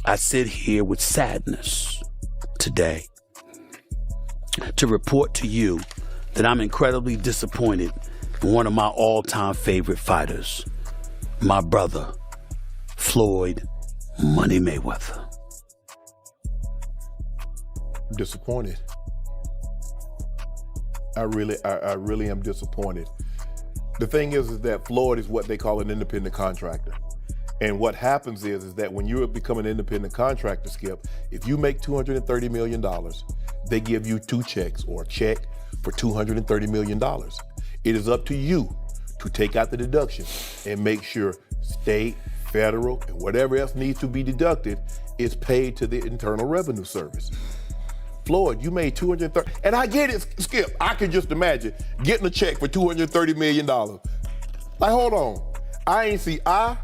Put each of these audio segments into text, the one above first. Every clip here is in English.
I sit here with sadness today to report to you that I'm incredibly disappointed in one of my all-time favorite fighters, my brother, Floyd Money Mayweather. I'm disappointed. I really am disappointed. The thing is that Floyd is what they call an independent contractor. And what happens is that when you become an independent contractor, Skip, if you make $230 million, they give you two checks or a check for $230 million. It is up to you to take out the deduction and make sure state, federal, and whatever else needs to be deducted is paid to the Internal Revenue Service. Floyd, you made $230, and I get it, Skip. I can just imagine getting a check for $230 million. Like, hold on, I ain't see Yeah,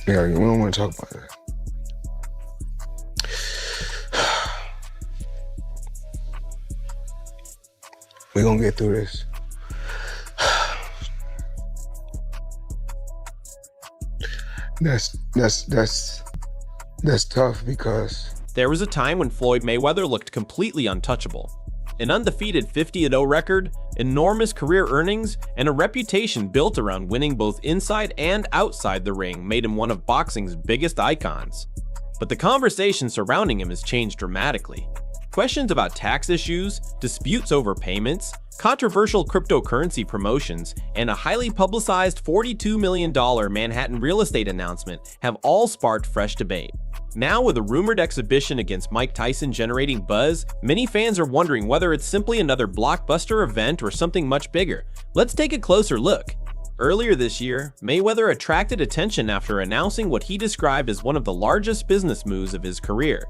we don't want to talk about that. We're gonna get through this. That's tough because there was a time when Floyd Mayweather looked completely untouchable. An undefeated 50-0 record, enormous career earnings, and a reputation built around winning both inside and outside the ring made him one of boxing's biggest icons. But the conversation surrounding him has changed dramatically. Questions about tax issues, disputes over payments, controversial cryptocurrency promotions, and a highly publicized $42 million Manhattan real estate announcement have all sparked fresh debate. Now, with a rumored exhibition against Mike Tyson generating buzz, many fans are wondering whether it's simply another blockbuster event or something much bigger. Let's take a closer look. Earlier this year, Mayweather attracted attention after announcing what he described as one of the largest business moves of his career.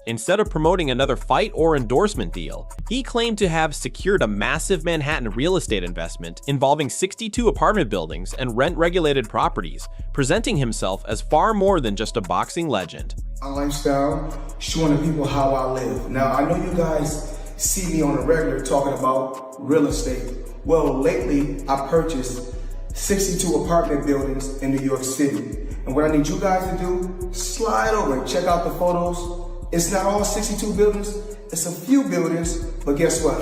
Instead of promoting another fight or endorsement deal, he claimed to have secured a massive Manhattan real estate investment involving 62 apartment buildings and rent-regulated properties, presenting himself as far more than just a boxing legend. My lifestyle, showing the people how I live. Now, I know you guys see me on a regular talking about real estate. Well, lately, I purchased 62 apartment buildings in New York City. And what I need you guys to do, slide over and check out the photos. It's not all 62 buildings, it's a few buildings, but guess what?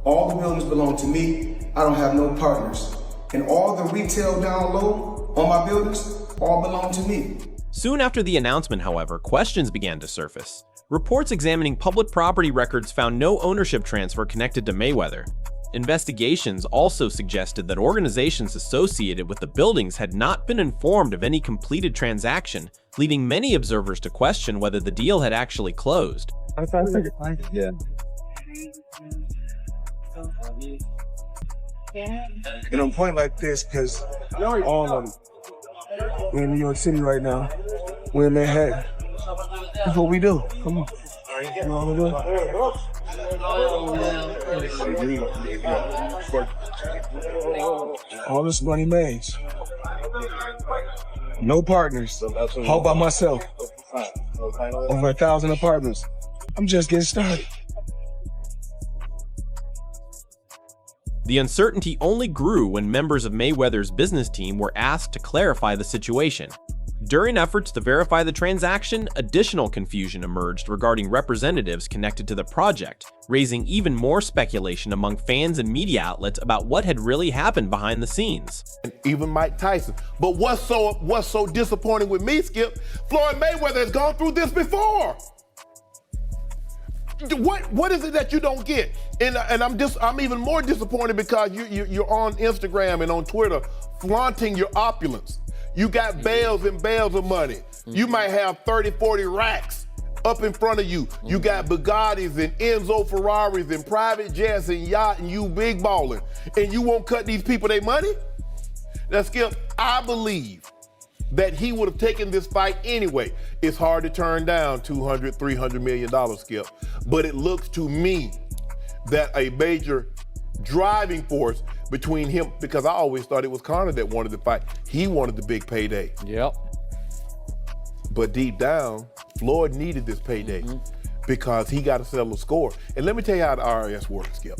All the buildings belong to me. I don't have no partners. And all the retail down low on my buildings all belong to me. Soon after the announcement, however, questions began to surface. Reports examining public property records found no ownership transfer connected to Mayweather. Investigations also suggested that organizations associated with the buildings had not been informed of any completed transaction, leading many observers to question whether the deal had actually closed. Yeah. And on a point like this, because all of them, we're in New York City right now, we're in Manhattan. That's what we do. Come on. You know what I'm doing? All this money made. No partners. All by myself. Over 1,000 apartments. I'm just getting started. The uncertainty only grew when members of Mayweather's business team were asked to clarify the situation. During efforts to verify the transaction, additional confusion emerged regarding representatives connected to the project, raising even more speculation among fans and media outlets about what had really happened behind the scenes. even Mike Tyson. But what's so disappointing with me, Skip, Floyd Mayweather has gone through this before. What is it that you don't get? And I'm even more disappointed because you're on Instagram and on Twitter flaunting your opulence. You got bales and bales of money. You might have 30, 40 racks up in front of you. You got Bugattis and Enzo Ferraris and private jets and yacht and you big balling. And you won't cut these people their money? Now, Skip, I believe that he would have taken this fight anyway. It's hard to turn down $200, $300 million, Skip. But it looks to me that a major driving force between him, because I always thought it was Conor that wanted the fight. He wanted the big payday. Yep. But deep down, Floyd needed this payday because he got to settle the score. And let me tell you how the IRS works, Skip.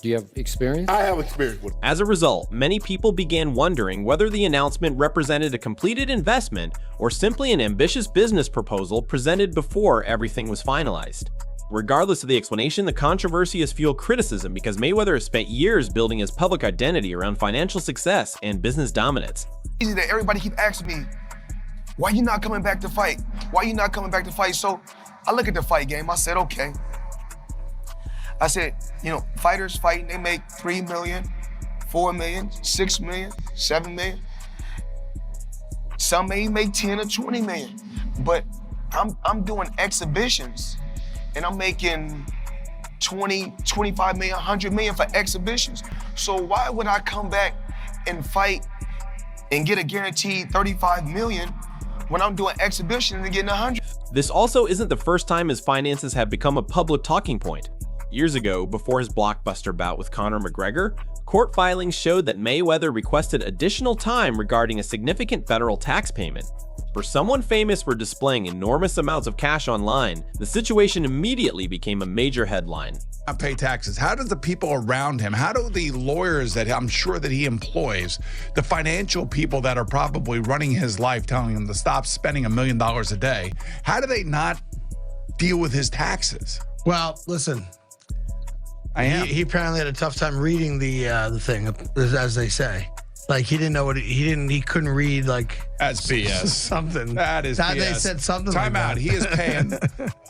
Do you have experience? I have experience with it. As a result, many people began wondering whether the announcement represented a completed investment or simply an ambitious business proposal presented before everything was finalized. Regardless of the explanation, the controversy has fueled criticism because Mayweather has spent years building his public identity around financial success and business dominance. Easy that everybody keep asking me, why you not coming back to fight? Why you not coming back to fight? So I look at the fight game, I said, okay. I said, you know, fighters fighting, they make 3 million, 4 million, 6 million, 7 million. Some may make 10 or 20 million, but I'm doing exhibitions and I'm making 20, 25 million, 100 million for exhibitions. So why would I come back and fight and get a guaranteed 35 million when I'm doing exhibitions and getting 100? This also isn't the first time his finances have become a public talking point. Years ago, before his blockbuster bout with Conor McGregor, court filings showed that Mayweather requested additional time regarding a significant federal tax payment. For someone famous for displaying enormous amounts of cash online, the situation immediately became a major headline. Not pay taxes. How do the people around him, how do the lawyers that I'm sure that he employs, the financial people that are probably running his life telling him to stop spending $1 million a day, how do they not deal with his taxes? Well, listen, he apparently had a tough time reading the thing, as they say. Like he didn't know what he couldn't read like that's BS. Something. That is BS. They said something Time like out. that. He is paying.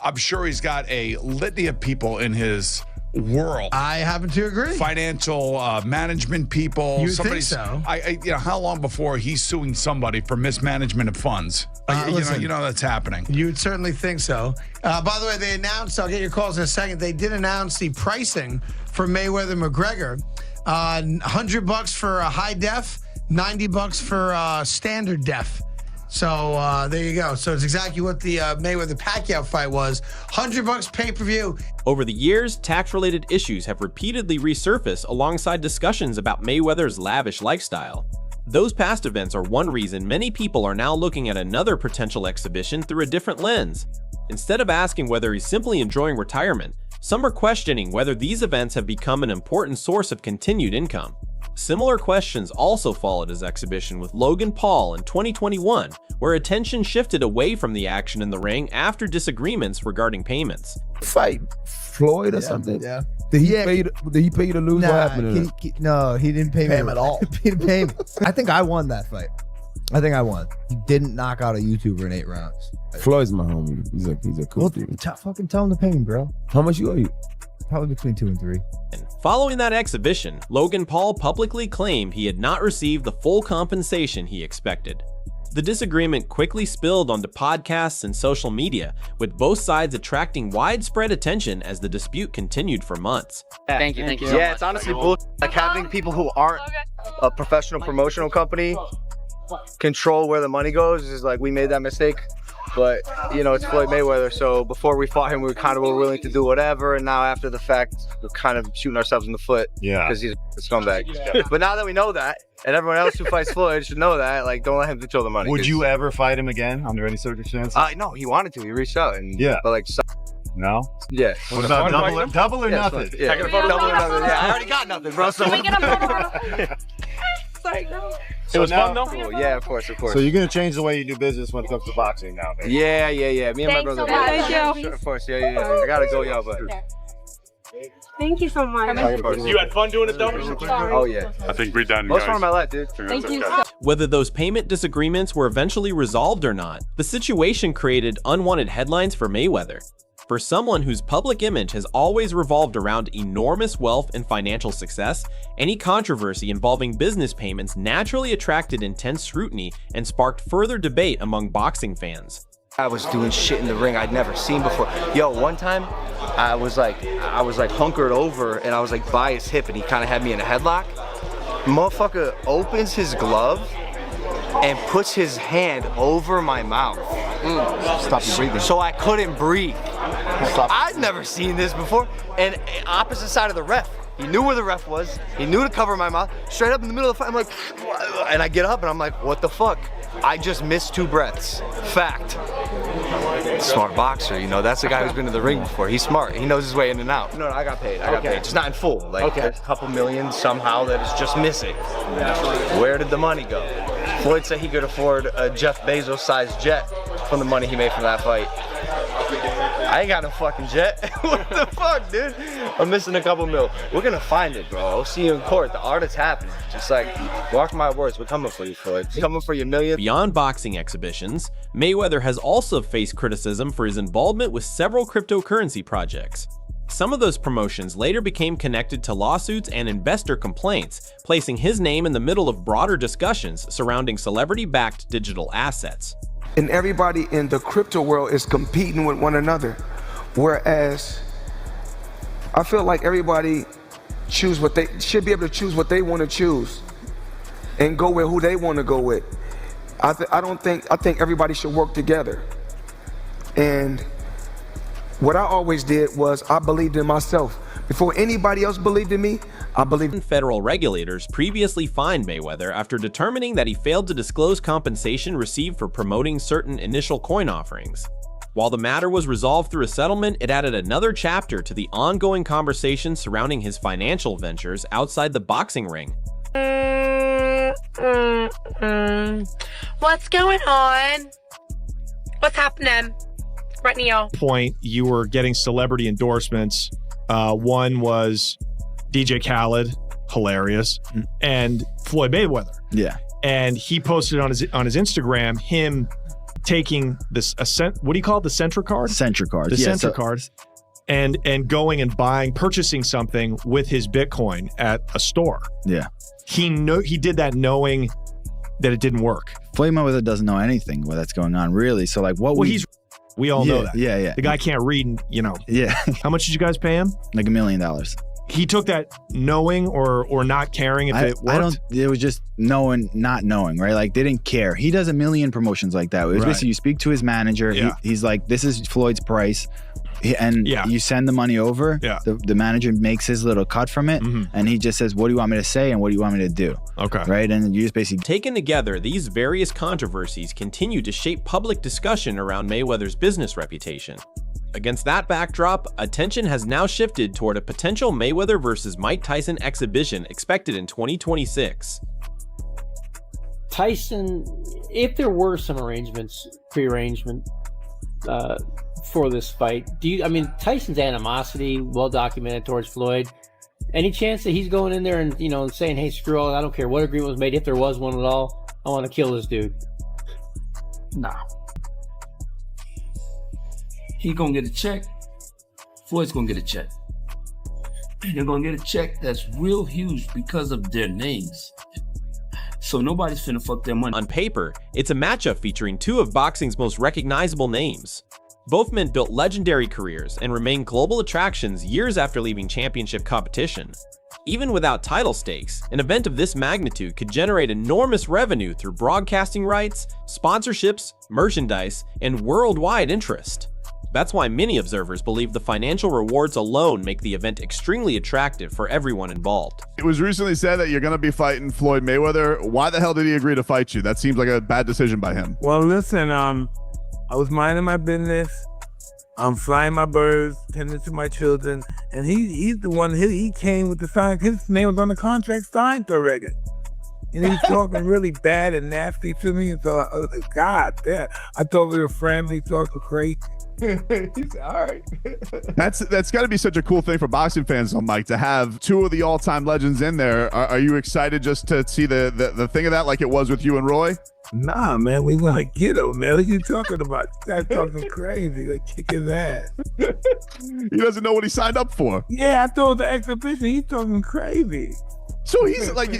I'm sure he's got a litany of people in his world. I happen to agree. Financial management people. You think so? You know, how long before he's suing somebody for mismanagement of funds? Listen, you know that's happening. You would certainly think so. By the way, they announced, I'll get your calls in a second, they did announce the pricing for Mayweather McGregor. $100 for a high def, $90 for standard def. So there you go. So it's exactly what the Mayweather Pacquiao fight was. $100 pay-per-view. Over the years, tax-related issues have repeatedly resurfaced alongside discussions about Mayweather's lavish lifestyle. Those past events are one reason many people are now looking at another potential exhibition through a different lens. Instead of asking whether he's simply enjoying retirement, some are questioning whether these events have become an important source of continued income. Similar questions also followed his exhibition with Logan Paul in 2021, where attention shifted away from the action in the ring after disagreements regarding payments. Fight Floyd or something? Yeah. Did he pay you to lose? Nah, What happened? No, he didn't pay me him at all. He didn't pay me. I think I won that fight. I think I won. He didn't knock out a YouTuber in 8 rounds. Floyd's my homie. He's a cool dude. Fucking tell him to pay me, bro. How much you owe you? Probably between 2 and 3. Following that exhibition, Logan Paul publicly claimed he had not received the full compensation he expected. The disagreement quickly spilled onto podcasts and social media, with both sides attracting widespread attention as the dispute continued for months. Thank you so much. It's honestly bullshit. Like having people who aren't a professional promotional company control where the money goes is like, we made that mistake. But, you know, it's Floyd Mayweather, so before we fought him, we kind of were willing to do whatever, and now after the fact, we're kind of shooting ourselves in the foot because he's a scumbag. But now that we know that, and everyone else who fights Floyd should know that, like, don't let him control the money. Would you ever fight him again under any circumstances? No, he wanted to. He reached out, and but like, no? Yeah. What about double or nothing? Yeah, double or nothing. Yeah, I already got nothing, bro. So. Sorry, girl. It was fun though? Cool. Yeah, of course. So you're going to change the way you do business when it comes to boxing now, man? Yeah. Me and my brother. Thank you. Sure, of course, yeah. I gotta go, y'all, but. Thank you so much. You had fun doing it though? Oh yeah. I think we're done, Most fun of my life, dude. Thank you. Whether those payment disagreements were eventually resolved or not, the situation created unwanted headlines for Mayweather. For someone whose public image has always revolved around enormous wealth and financial success, any controversy involving business payments naturally attracted intense scrutiny and sparked further debate among boxing fans. I was doing shit in the ring I'd never seen before. Yo, one time I was like hunkered over and I was like by his hip and he kind of had me in a headlock. Motherfucker opens his glove and puts his hand over my mouth. Stop you breathing. So I couldn't breathe. I'd never seen this before. And opposite side of the ref. He knew where the ref was. He knew to cover my mouth. Straight up in the middle of the fight, I'm like, and I get up and I'm like, what the fuck? I just missed 2 breaths. Fact. Smart boxer, you know, that's the guy who's been in the ring before. He's smart. He knows his way in and out. No, I got paid. I got paid. Just not in full. Like, there's a couple million somehow that is just missing. Where did the money go? Floyd said he could afford a Jeff Bezos-sized jet from the money he made from that fight. I ain't got no fucking jet. What the fuck, dude? I'm missing a couple mil. We're gonna find it, bro. I'll see you in court. The art is happening. Just like, mark my words, we're coming for you, Floyd. We're coming for your million. Beyond boxing exhibitions, Mayweather has also faced criticism for his involvement with several cryptocurrency projects. Some of those promotions later became connected to lawsuits and investor complaints, placing his name in the middle of broader discussions surrounding celebrity-backed digital assets. And everybody in the crypto world is competing with one another. Whereas I feel like everybody should be able to choose what they want to choose and go with who they want to go with. I think everybody should work together. And what I always did was I believed in myself. Before anybody else believed in me, I believed in federal regulators previously fined Mayweather after determining that he failed to disclose compensation received for promoting certain initial coin offerings. While the matter was resolved through a settlement, it added another chapter to the ongoing conversation surrounding his financial ventures outside the boxing ring. What's going on? What's happening right now? Point, you were getting celebrity endorsements. One was DJ Khaled, hilarious, and Floyd Mayweather. Yeah. And he posted on his Instagram him taking this what do you call it? The Centra card? Centra card. The Centra cards. And going and purchasing something with his Bitcoin at a store. Yeah. He did that knowing that it didn't work. Floyd Mayweather doesn't know anything that's going on, really. So like we all know that. Yeah, yeah. The guy can't read, Yeah. How much did you guys pay him? Like $1 million. He took that knowing or not caring if it worked? It was just knowing, not knowing, right? Like, they didn't care. He does a million promotions like that. It was basically, you speak to his manager. Yeah. He's like, this is Floyd's price. You send the money over. Yeah. The manager makes his little cut from it. And he just says, what do you want me to say? And what do you want me to do? Okay. Right? And you just basically... Taken together, these various controversies continue to shape public discussion around Mayweather's business reputation. Against that backdrop, attention has now shifted toward a potential Mayweather versus Mike Tyson exhibition expected in 2026. Tyson, if there were some pre-arrangement for this fight, Tyson's animosity, well documented towards Floyd. Any chance that he's going in there and saying, hey, screw all, I don't care what agreement was made, if there was one at all, I want to kill this dude? Nah. He gonna get a check. Floyd's gonna get a check. And they're gonna get a check that's real huge because of their names. So nobody's finna fuck their money. On paper, it's a matchup featuring two of boxing's most recognizable names. Both men built legendary careers and remain global attractions years after leaving championship competition. Even without title stakes, an event of this magnitude could generate enormous revenue through broadcasting rights, sponsorships, merchandise, and worldwide interest. That's why many observers believe the financial rewards alone make the event extremely attractive for everyone involved. It was recently said that you're going to be fighting Floyd Mayweather. Why the hell did he agree to fight you? That seems like a bad decision by him. Well, listen, I was minding my business. I'm flying my birds, tending to my children, and he's the one, he came with the sign. His name was on the contract signed already. And he's talking really bad and nasty to me. And so I was like, God damn. I thought we were friendly, talking crazy. He's all right. That's got to be such a cool thing for boxing fans, though, Mike, to have two of the all-time legends in there. Are you excited just to see the thing of that like it was with you and Roy? Nah, man, we want to get him, man. What you talking about? This guy's talking crazy, like kick his ass. He doesn't know what he signed up for. Yeah, I thought the exhibition, he's talking crazy. So he's like,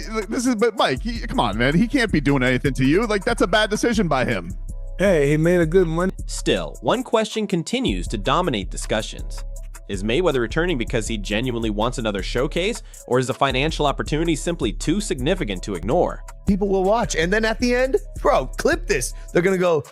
but Mike, come on, man. He can't be doing anything to you. Like, that's a bad decision by him. Hey, he made a good money. Still, one question continues to dominate discussions. Is Mayweather returning because he genuinely wants another showcase, or is the financial opportunity simply too significant to ignore? People will watch, and then at the end, bro, clip this. They're gonna go,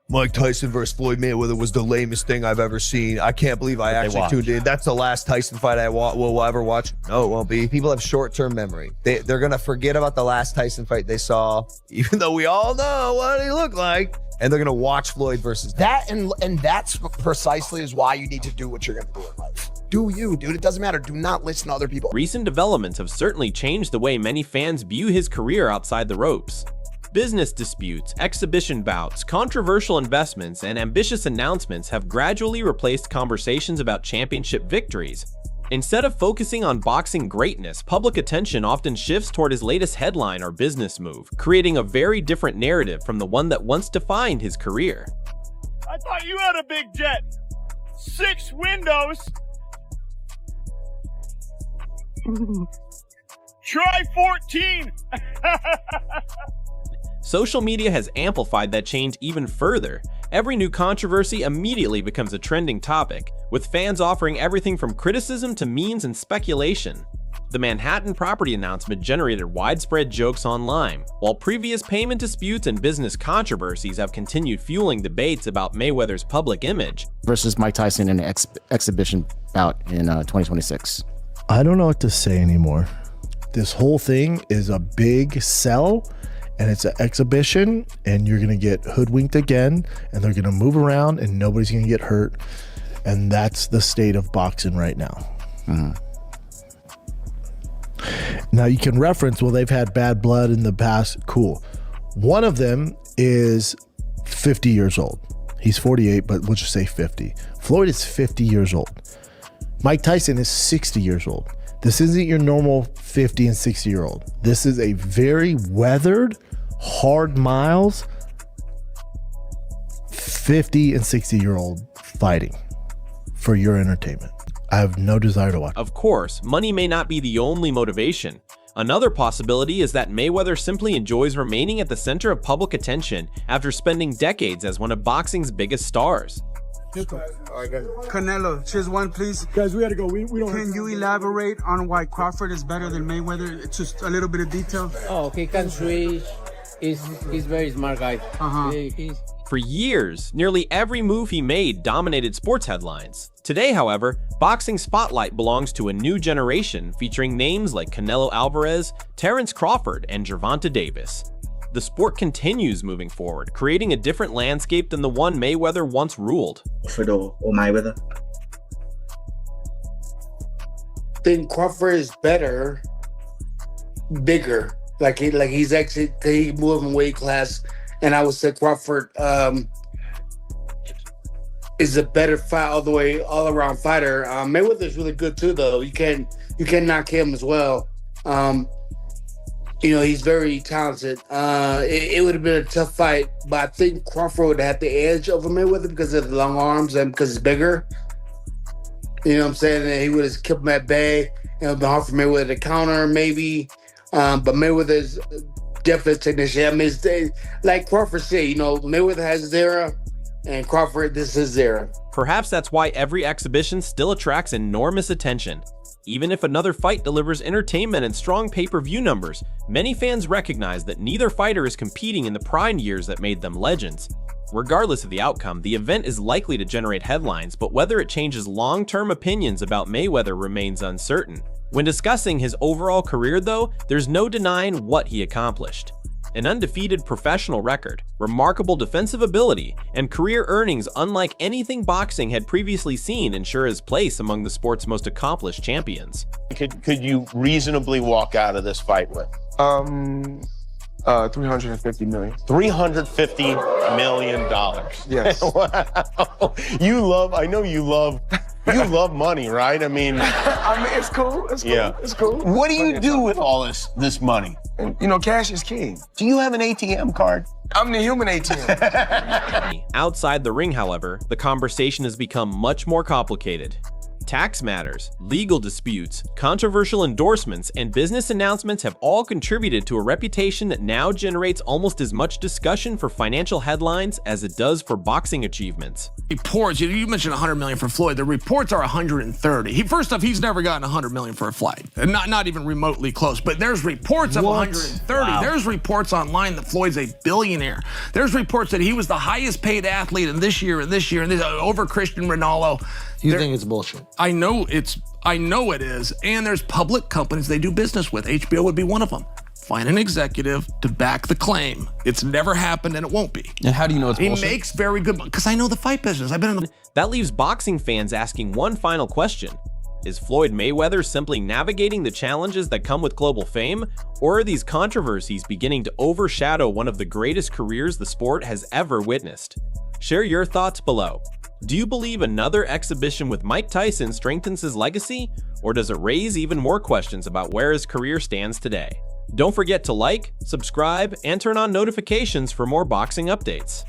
Mike Tyson versus Floyd Mayweather was the lamest thing I've ever seen. I can't believe I actually tuned in. That's the last Tyson fight I will ever watch. No, it won't be. People have short-term memory. They're going to forget about the last Tyson fight they saw, even though we all know what he looked like. And they're going to watch Floyd versus that. And that's precisely is why you need to do what you're going to do in life. Do you, dude. It doesn't matter. Do not listen to other people. Recent developments have certainly changed the way many fans view his career outside the ropes. Business disputes, exhibition bouts, controversial investments, and ambitious announcements have gradually replaced conversations about championship victories. Instead of focusing on boxing greatness, public attention often shifts toward his latest headline or business move, creating a very different narrative from the one that once defined his career. I thought you had a big jet. 6 windows. Try 14. Social media has amplified that change even further. Every new controversy immediately becomes a trending topic, with fans offering everything from criticism to memes and speculation. The Manhattan property announcement generated widespread jokes online, while previous payment disputes and business controversies have continued fueling debates about Mayweather's public image. Versus Mike Tyson in an exhibition bout in 2026. I don't know what to say anymore. This whole thing is a big sell. And it's an exhibition, and you're going to get hoodwinked again, and they're going to move around, and nobody's going to get hurt. And that's the state of boxing right now. Mm-hmm. Now, you can reference, well, they've had bad blood in the past. Cool. One of them is 50 years old. He's 48, but we'll just say 50. Floyd is 50 years old. Mike Tyson is 60 years old. This isn't your normal 50 and 60-year-old. This is a very weathered, hard miles, 50 and 60-year-old fighting for your entertainment. I have no desire to watch. Of course, money may not be the only motivation. Another possibility is that Mayweather simply enjoys remaining at the center of public attention after spending decades as one of boxing's biggest stars. Canelo, choose one, please. Guys, we gotta go. We don't. Can you elaborate on why Crawford is better than Mayweather? It's just a little bit of detail. Oh, he can switch. He's very smart guy. For years, nearly every move he made dominated sports headlines. Today, however, boxing spotlight belongs to a new generation featuring names like Canelo Alvarez, Terrence Crawford, and Gervonta Davis. The sport continues moving forward, creating a different landscape than the one Mayweather once ruled. Crawford or Mayweather? I think Crawford is better, bigger. Like he's actually he moved in weight class, and I would say Crawford is a better fight all around fighter. Mayweather's really good too, though. You can knock him as well. He's very talented. It would have been a tough fight, but I think Crawford would have the edge over Mayweather because of the long arms and because he's bigger. You know what I'm saying? And he would have kept him at bay. It would have been hard for Mayweather to counter, maybe. But Mayweather's definitely a technician. I mean, like Crawford said, Mayweather has his era, and Crawford, this is his era. Perhaps that's why every exhibition still attracts enormous attention. Even if another fight delivers entertainment and strong pay-per-view numbers, many fans recognize that neither fighter is competing in the prime years that made them legends. Regardless of the outcome, the event is likely to generate headlines, but whether it changes long-term opinions about Mayweather remains uncertain. When discussing his overall career, though, there's no denying what he accomplished. An undefeated professional record, remarkable defensive ability, and career earnings unlike anything boxing had previously seen ensure his place among the sport's most accomplished champions. Could you reasonably walk out of this fight with? 350 million. $350 million. Yes. Wow. I know you love money, right? I mean, it's cool. It's cool. Yeah. It's cool. What do you do with all this money? And, cash is king. Do you have an ATM card? I'm the human ATM. Outside the ring, however, the conversation has become much more complicated. Tax matters, legal disputes, controversial endorsements, and business announcements have all contributed to a reputation that now generates almost as much discussion for financial headlines as it does for boxing achievements. Reports, you mentioned 100 million for Floyd. The reports are 130. First off, he's never gotten 100 million for a fight, not even remotely close. But there's reports of 130. Wow. There's reports online that Floyd's a billionaire. There's reports that he was the highest paid athlete in this year over Cristiano Ronaldo. You think it's bullshit? I know it is. And there's public companies they do business with. HBO would be one of them. Find an executive to back the claim. It's never happened and it won't be. And how do you know it's bullshit? He makes very good money because I know the fight business. I've been in the... That leaves boxing fans asking one final question. Is Floyd Mayweather simply navigating the challenges that come with global fame, or are these controversies beginning to overshadow one of the greatest careers the sport has ever witnessed? Share your thoughts below. Do you believe another exhibition with Mike Tyson strengthens his legacy, or does it raise even more questions about where his career stands today? Don't forget to like, subscribe, and turn on notifications for more boxing updates.